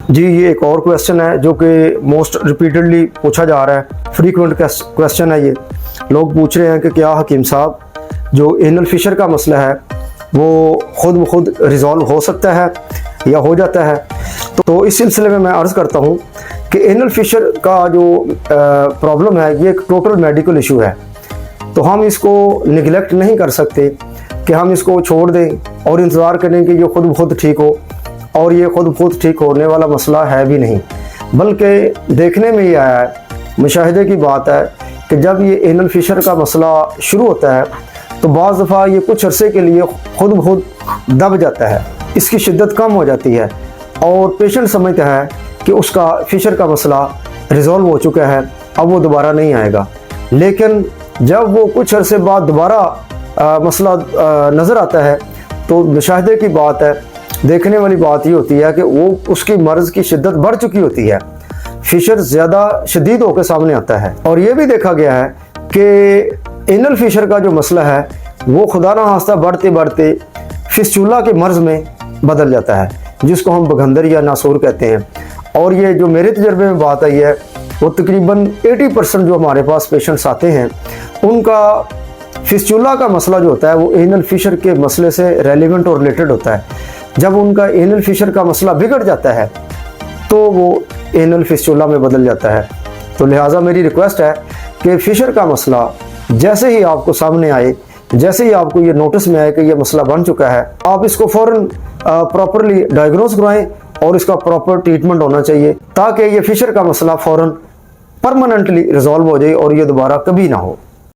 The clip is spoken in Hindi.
जी, ये एक और क्वेश्चन है जो कि मोस्ट रिपीटेडली पूछा जा रहा है, फ्रीक्वेंट क्वेश्चन है ये। लोग पूछ रहे हैं कि क्या हकीम साहब जो एनल फिशर का मसला है वो खुद ब खुद रिज़ॉल्व हो सकता है या हो जाता है। तो इस सिलसिले में मैं अर्ज़ करता हूँ कि एनल फिशर का जो प्रॉब्लम है ये एक टोटल मेडिकल इशू है। तो हम इसको निगलेक्ट नहीं कर सकते कि हम इसको छोड़ दें और इंतज़ार करें कि ये खुद ब खुद ठीक हो, और ये खुद ब खुद ठीक होने वाला मसला है भी नहीं। बल्कि देखने में ये आया है, मुशाहिदे की बात है कि जब ये एनल फिशर का मसला शुरू होता है तो बाज़ दफ़ा ये कुछ अरसे के लिए खुद ब खुद दब जाता है, इसकी शिद्दत कम हो जाती है और पेशेंट समझता है कि उसका फिशर का मसला रिज़ॉल्व हो चुका है, अब वो दोबारा नहीं आएगा। लेकिन जब वो कुछ अरसे बाद दोबारा मसला नज़र आता है तो मुशाहिदे की बात है, देखने वाली बात ये होती है कि वो उसकी मर्ज़ की शिद्दत बढ़ चुकी होती है, फिशर ज़्यादा शदीद होकर सामने आता है। और ये भी देखा गया है कि एनल फिशर का जो मसला है वो खुदा ना खास्ता बढ़ते बढ़ते फिस्टुला के मर्ज़ में बदल जाता है, जिसको हम बगंदर या नासूर कहते हैं। और ये जो मेरे तजर्बे में बात आई है वो तकरीबन 80% जो हमारे पास पेशेंट्स आते हैं उनका फिस्टुला का मसला जो होता है वो एनल फिशर के मसले से रेलिवेंट और रिलेटेड होता है। जब उनका एनल फिशर का मसला बिगड़ जाता है तो वो एनल फिस्टुला में बदल जाता है। तो लिहाजा मेरी रिक्वेस्ट है कि फिशर का मसला जैसे ही आपको सामने आए, जैसे ही आपको ये नोटिस में आए कि ये मसला बन चुका है, आप इसको फ़ौरन प्रॉपरली डायग्नोज कराएं और इसका प्रॉपर ट्रीटमेंट होना चाहिए ताकि ये फिशर का मसला फ़ौरन परमानेंटली रिजॉल्व हो जाए और ये दोबारा कभी ना हो।